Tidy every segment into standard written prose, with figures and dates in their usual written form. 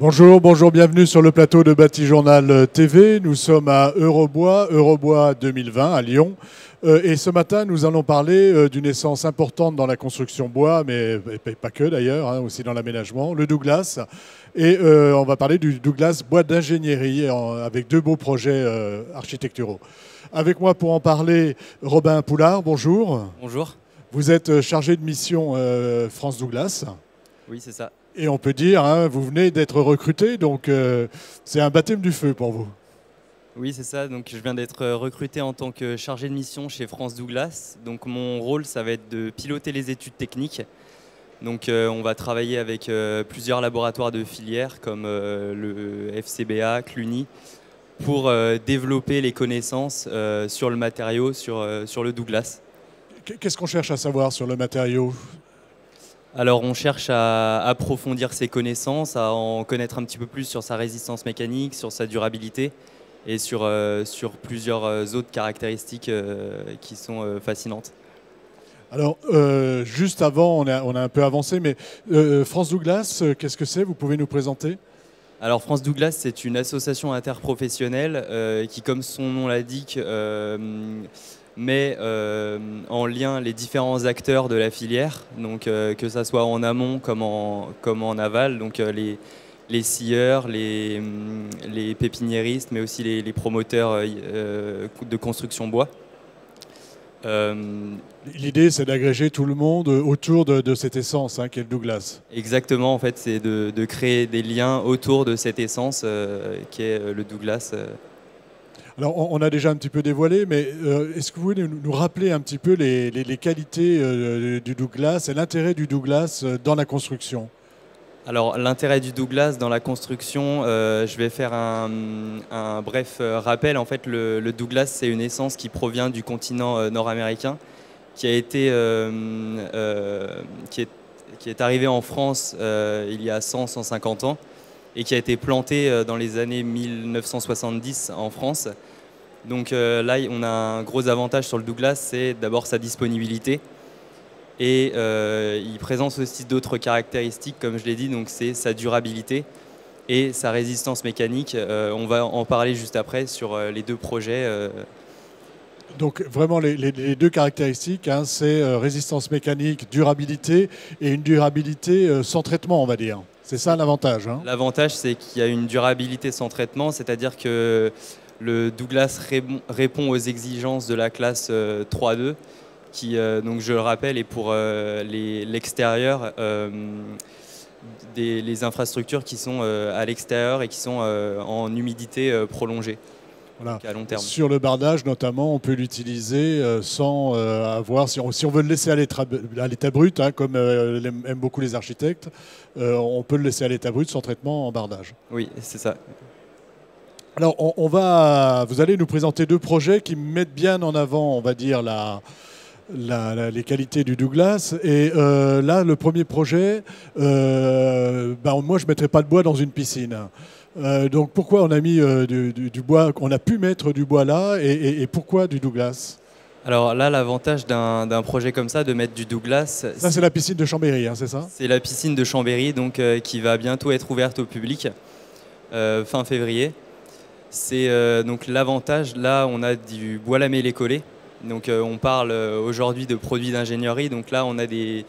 Bonjour, bonjour, bienvenue sur le plateau de Bâti-Journal TV. Nous sommes à Eurobois 2020 à Lyon. Et ce matin, nous allons parler d'une essence importante dans la construction bois, mais pas que d'ailleurs, hein, aussi dans l'aménagement, le Douglas. Et on va parler du Douglas bois d'ingénierie avec deux beaux projets architecturaux. Avec moi pour en parler, Robin Poulard, bonjour. Bonjour. Vous êtes chargé de mission France Douglas. Oui, c'est ça. Et on peut dire, hein, vous venez d'être recruté, donc c'est un baptême du feu pour vous. Oui, c'est ça. Donc, je viens d'être recruté en tant que chargé de mission chez France Douglas. Donc, mon rôle, ça va être de piloter les études techniques. Donc, on va travailler avec plusieurs laboratoires de filière comme le FCBA, Cluny, pour développer les connaissances sur le matériau, sur le Douglas. Qu'est-ce qu'on cherche à savoir sur le matériau ? Alors, on cherche à approfondir ses connaissances, à en connaître un petit peu plus sur sa résistance mécanique, sur sa durabilité et sur plusieurs autres caractéristiques qui sont fascinantes. Alors, juste avant, on a un peu avancé, mais France Douglas, qu'est-ce que c'est ? Vous pouvez nous présenter ? Alors, France Douglas, c'est une association interprofessionnelle qui, comme son nom l'indique, met en lien les différents acteurs de la filière, donc que ça soit en amont comme en aval, donc les scieurs, les pépiniéristes, mais aussi les promoteurs de construction bois. L'idée, c'est d'agréger tout le monde autour de cette essence, hein, qu'est le Douglas. Exactement, en fait, c'est de créer des liens autour de cette essence qui est le Douglas. Alors, on a déjà un petit peu dévoilé, mais est-ce que vous pouvez nous rappeler un petit peu les qualités du Douglas et l'intérêt du Douglas dans la construction ? Alors, l'intérêt du Douglas dans la construction, je vais faire un bref rappel. En fait, le Douglas, c'est une essence qui provient du continent nord-américain, qui est arrivée en France il y a 100-150 ans et qui a été plantée dans les années 1970 en France. Donc là, on a un gros avantage sur le Douglas, c'est d'abord sa disponibilité. Et il présente aussi d'autres caractéristiques, comme je l'ai dit, donc c'est sa durabilité et sa résistance mécanique. On va en parler juste après sur les deux projets. Donc vraiment les deux caractéristiques, hein, c'est résistance mécanique, durabilité et une durabilité sans traitement, on va dire. C'est ça l'avantage, hein. L'avantage, c'est qu'il y a une durabilité sans traitement, c'est-à-dire que le Douglas répond aux exigences de la classe 3.2, qui, donc je le rappelle, est pour l'extérieur, les infrastructures qui sont à l'extérieur et qui sont en humidité prolongée. Voilà. À long terme. Sur le bardage, notamment, on peut l'utiliser sans avoir, si on veut le laisser à l'état brut, hein, comme aiment beaucoup les architectes, on peut le laisser à l'état brut sans traitement en bardage. Oui, c'est ça. Alors, vous allez nous présenter deux projets qui mettent bien en avant, on va dire, les qualités du Douglas. Et là, le premier projet, moi, je ne mettrais pas de bois dans une piscine. Donc pourquoi on a mis du bois, on a pu mettre du bois là, et pourquoi du Douglas ? Alors là, l'avantage d'un projet comme ça, de mettre du Douglas... Ça, c'est la piscine de Chambéry, hein, c'est ça ? C'est la piscine de Chambéry, donc, qui va bientôt être ouverte au public, fin février. C'est donc l'avantage, là, on a du bois lamellé collé. Donc on parle aujourd'hui de produits d'ingénierie. Donc là, on a des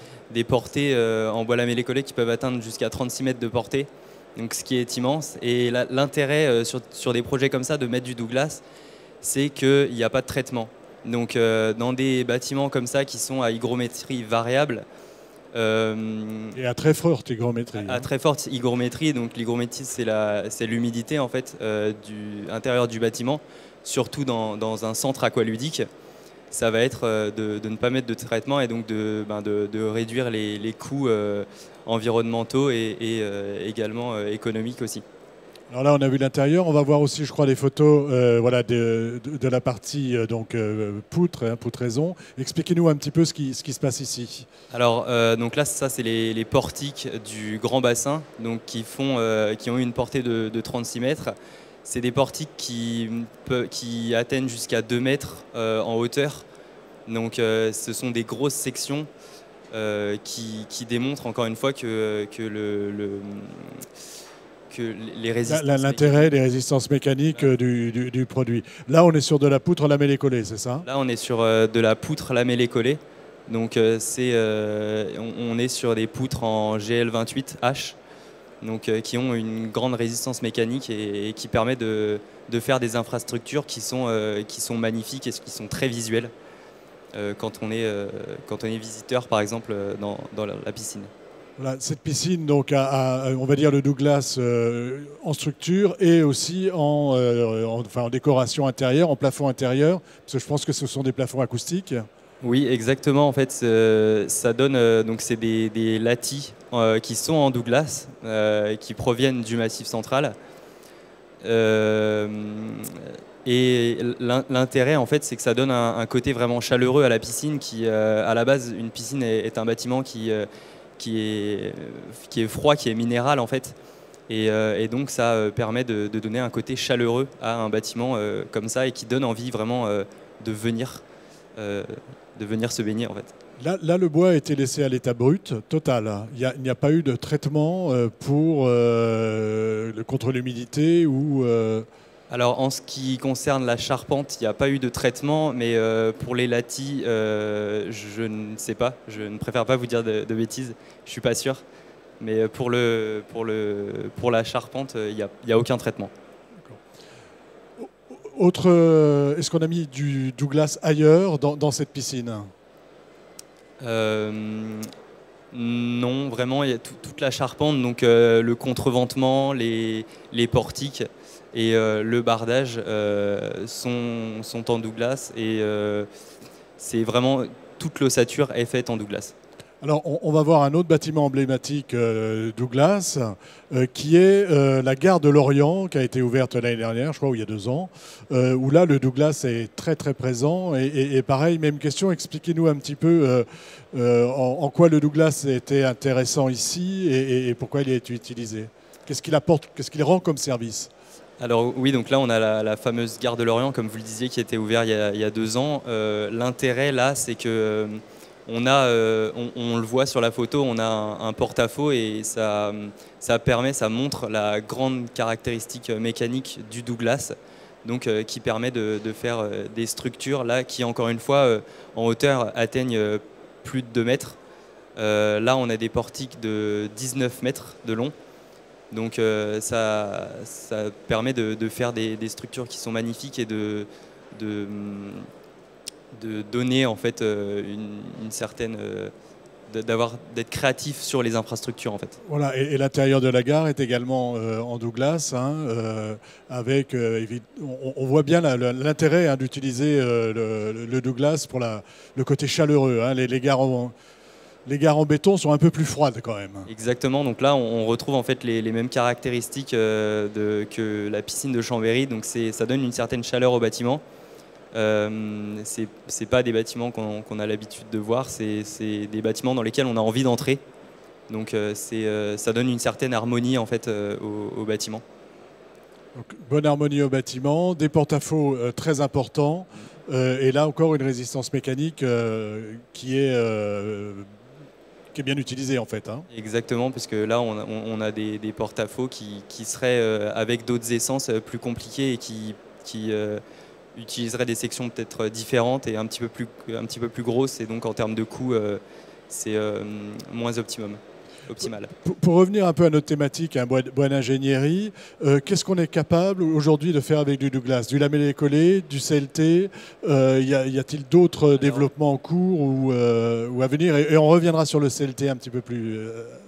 portées en bois lamellé collé qui peuvent atteindre jusqu'à 36 mètres de portée. Donc, ce qui est immense. Et l'intérêt sur des projets comme ça de mettre du Douglas, c'est qu'il n'y a pas de traitement. Donc dans des bâtiments comme ça qui sont à hygrométrie variable... et à très forte hygrométrie. À très forte hygrométrie. Donc l'hygrométrie, c'est l'humidité en fait, du intérieur du bâtiment, surtout dans un centre aqualudique. Ça va être de ne pas mettre de traitement et donc de réduire les coûts environnementaux et également économiques aussi. Alors là, on a vu l'intérieur. On va voir aussi, je crois, les photos voilà, de la partie poutre, hein, poutraison. Expliquez-nous un petit peu ce qui se passe ici. Alors, donc là, ça, c'est les portiques du grand bassin, donc qui ont une portée de 36 mètres. C'est des portiques qui atteignent jusqu'à 2 mètres en hauteur. Donc ce sont des grosses sections qui démontrent encore une fois que que les résistances L'intérêt des résistances mécaniques du produit. Là, on est sur de la poutre lamellée-collée, c'est ça? Là, on est sur de la poutre lamellée-collée. Donc, on est sur des poutres en GL28H, donc, qui ont une grande résistance mécanique et qui permet de faire des infrastructures qui sont magnifiques et qui sont très visuelles quand on est visiteur, par exemple, dans la piscine. Voilà, cette piscine donc a, on va dire, le Douglas en structure et aussi en décoration intérieure, en plafond intérieur, parce que je pense que ce sont des plafonds acoustiques. Oui, exactement. En fait, ça donne donc c'est des lattis qui sont en Douglas, qui proviennent du Massif central. Et l'intérêt, en fait, c'est que ça donne un côté vraiment chaleureux à la piscine. Qui, à la base, une piscine est un bâtiment qui est froid, qui est minéral, en fait. Et donc, ça permet de donner un côté chaleureux à un bâtiment comme ça et qui donne envie vraiment de venir se baigner, en fait. Là, le bois a été laissé à l'état brut, total. Il n'y a pas eu de traitement contre l'humidité ou... Alors, en ce qui concerne la charpente, il n'y a pas eu de traitement, mais pour les lattis, je ne sais pas. Je ne préfère pas vous dire de bêtises. Je ne suis pas sûr. Mais pour la charpente, il n'y a aucun traitement. Est-ce qu'on a mis du Douglas ailleurs dans cette piscine? Non, vraiment, il y a toute la charpente, donc le contreventement, les portiques et le bardage sont en Douglas et c'est vraiment toute l'ossature est faite en Douglas. Alors, on va voir un autre bâtiment emblématique Douglas, qui est la gare de Lorient, qui a été ouverte l'année dernière, je crois, ou il y a 2 ans, où là, le Douglas est très, très présent. Et pareil, même question, expliquez-nous un petit peu en quoi le Douglas était intéressant ici et pourquoi il a été utilisé. Qu'est-ce qu'il apporte, qu'est-ce qu'il rend comme service? Alors oui, donc là, on a la fameuse gare de Lorient, comme vous le disiez, qui a été ouverte il y a 2 ans. L'intérêt, là, c'est que... on le voit sur la photo, on a un porte-à-faux et ça montre la grande caractéristique mécanique du Douglas, donc qui permet de faire des structures là qui, encore une fois, en hauteur atteignent plus de 2 mètres. Là, on a des portiques de 19 mètres de long, donc ça permet de faire des structures qui sont magnifiques et de donner en fait une certaine d'être créatif sur les infrastructures en fait. Voilà, et l'intérieur de la gare est également en Douglas, hein, avec on voit bien l'intérêt hein, d'utiliser le Douglas pour le côté chaleureux. Hein. Les gares en béton sont un peu plus froides quand même. Exactement, donc là on retrouve en fait les mêmes caractéristiques que la piscine de Chambéry, donc ça donne une certaine chaleur au bâtiment. C'est pas des bâtiments qu'on a l'habitude de voir, c'est des bâtiments dans lesquels on a envie d'entrer. Donc ça donne une certaine harmonie en fait au bâtiment. Donc, bonne harmonie au bâtiment, des porte-à-faux très importants et là encore une résistance mécanique qui est bien utilisée en fait. Hein. Exactement, parce que là on a des porte-à-faux qui seraient avec d'autres essences plus compliquées et qui utiliserait des sections peut-être différentes et un petit peu plus grosses, et donc en termes de coût, c'est moins optimal. Pour revenir un peu à notre thématique, hein, bois d'ingénierie, qu'est-ce qu'on est capable aujourd'hui de faire avec du Douglas? Du lamellé-collé, du CLT, y a-t-il d'autres développements en cours ou à venir et on reviendra sur le CLT un petit peu plus...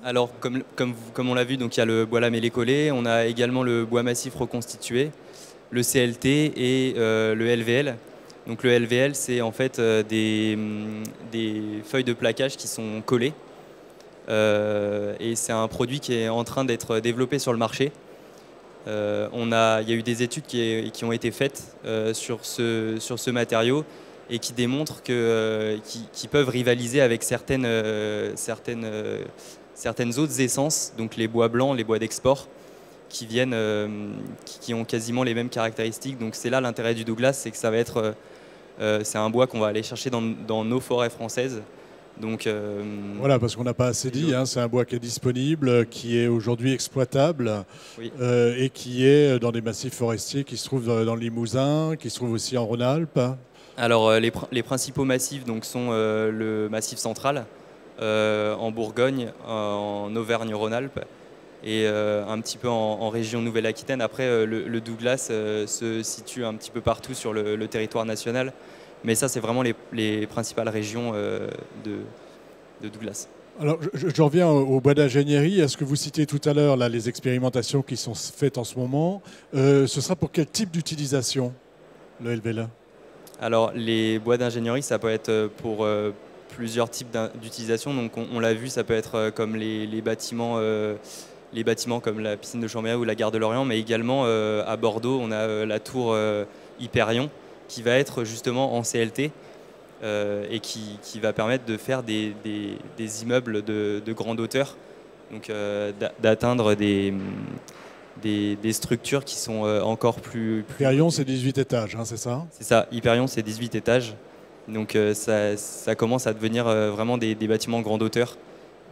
Alors, comme on l'a vu, donc il y a le bois lamellé-collé, on a également le bois massif reconstitué, le CLT et le LVL. Donc le LVL, c'est en fait des feuilles de plaquage qui sont collées. Et c'est un produit qui est en train d'être développé sur le marché. Il y a eu des études qui ont été faites sur ce matériau et qui démontrent qu'ils peuvent rivaliser avec certaines autres essences, donc les bois blancs, les bois d'export, qui ont quasiment les mêmes caractéristiques. Donc c'est là l'intérêt du Douglas, c'est que ça va être c'est un bois qu'on va aller chercher dans nos forêts françaises Donc, voilà, parce qu'on n'a pas assez dit, hein, c'est un bois qui est disponible, qui est aujourd'hui exploitable oui. et qui est dans des massifs forestiers qui se trouvent dans le Limousin, qui se trouvent aussi en Rhône-Alpes. Alors, les principaux massifs donc, sont le massif central, en Bourgogne, en Auvergne-Rhône-Alpes et un petit peu en région Nouvelle-Aquitaine. Après, le Douglas se situe un petit peu partout sur le territoire national. Mais ça, c'est vraiment les principales régions de Douglas. Alors, je reviens au bois d'ingénierie. Est-ce que vous citiez tout à l'heure les expérimentations qui sont faites en ce moment? Ce sera pour quel type d'utilisation, le LVLA? Alors, les bois d'ingénierie, ça peut être pour plusieurs types d'utilisation. Donc, on l'a vu, ça peut être comme les bâtiments comme la piscine de Chambéry ou la gare de Lorient, mais également à Bordeaux, on a la tour Hyperion qui va être justement en CLT et qui va permettre de faire des immeubles de grande hauteur, donc d'atteindre des structures qui sont encore plus... Hyperion, c'est 18 étages, hein, c'est ça? C'est ça, Hyperion, c'est 18 étages. Donc ça commence à devenir vraiment des bâtiments grande hauteur.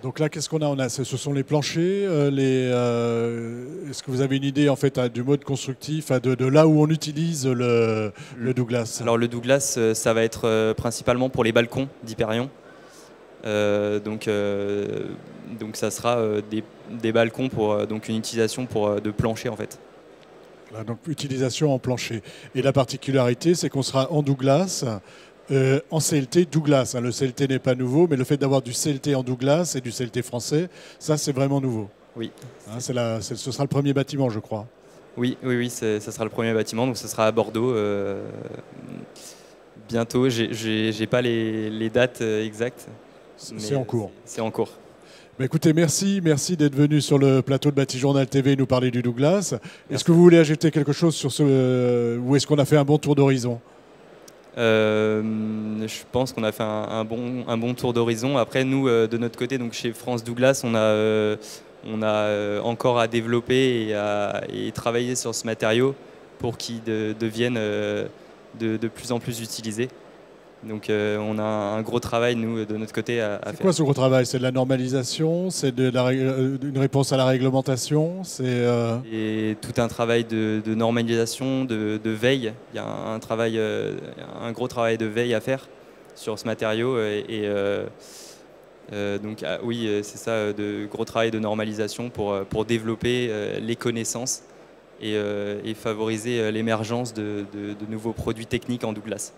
Donc là, qu'est-ce qu'on a? Ce sont les planchers. Est-ce que vous avez une idée en fait du mode constructif, de là où on utilise le Douglas? Alors le Douglas, ça va être principalement pour les balcons d'Hyperion. Donc ça sera des balcons pour donc une utilisation de plancher en fait. Là, donc utilisation en plancher. Et la particularité, c'est qu'on sera en Douglas. En CLT Douglas, hein. Le CLT n'est pas nouveau, mais le fait d'avoir du CLT en Douglas et du CLT français, ça c'est vraiment nouveau. Oui. Hein, ce sera le premier bâtiment, je crois. Oui, ça sera le premier bâtiment, donc ce sera à Bordeaux bientôt. J'ai pas les dates exactes. C'est en cours. C'est en cours. Bah écoutez, merci d'être venu sur le plateau de Bâti-Journal TV nous parler du Douglas. Est-ce que vous voulez ajouter quelque chose sur ou est-ce qu'on a fait un bon tour d'horizon? Je pense qu'on a fait un bon tour d'horizon. Après, nous, de notre côté, donc chez France Douglas, on a encore à développer et travailler sur ce matériau pour qu'il devienne de plus en plus utilisé. Donc on a un gros travail, nous, de notre côté, à faire. C'est quoi ce gros travail? C'est de la normalisation? C'est une réponse à la réglementation? Et tout un travail de normalisation, de veille. Il y a un gros travail de veille à faire sur ce matériau. Donc oui, c'est ça, de gros travail de normalisation pour développer les connaissances et favoriser l'émergence de nouveaux produits techniques en Douglas.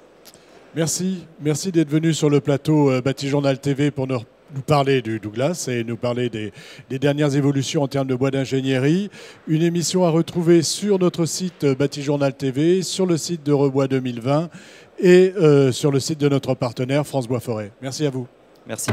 Merci d'être venu sur le plateau Bâti-Journal TV pour nous parler du Douglas et nous parler des dernières évolutions en termes de bois d'ingénierie. Une émission à retrouver sur notre site Bâti-Journal TV, sur le site d'Eurobois 2020 et sur le site de notre partenaire France Bois Forêt. Merci à vous. Merci.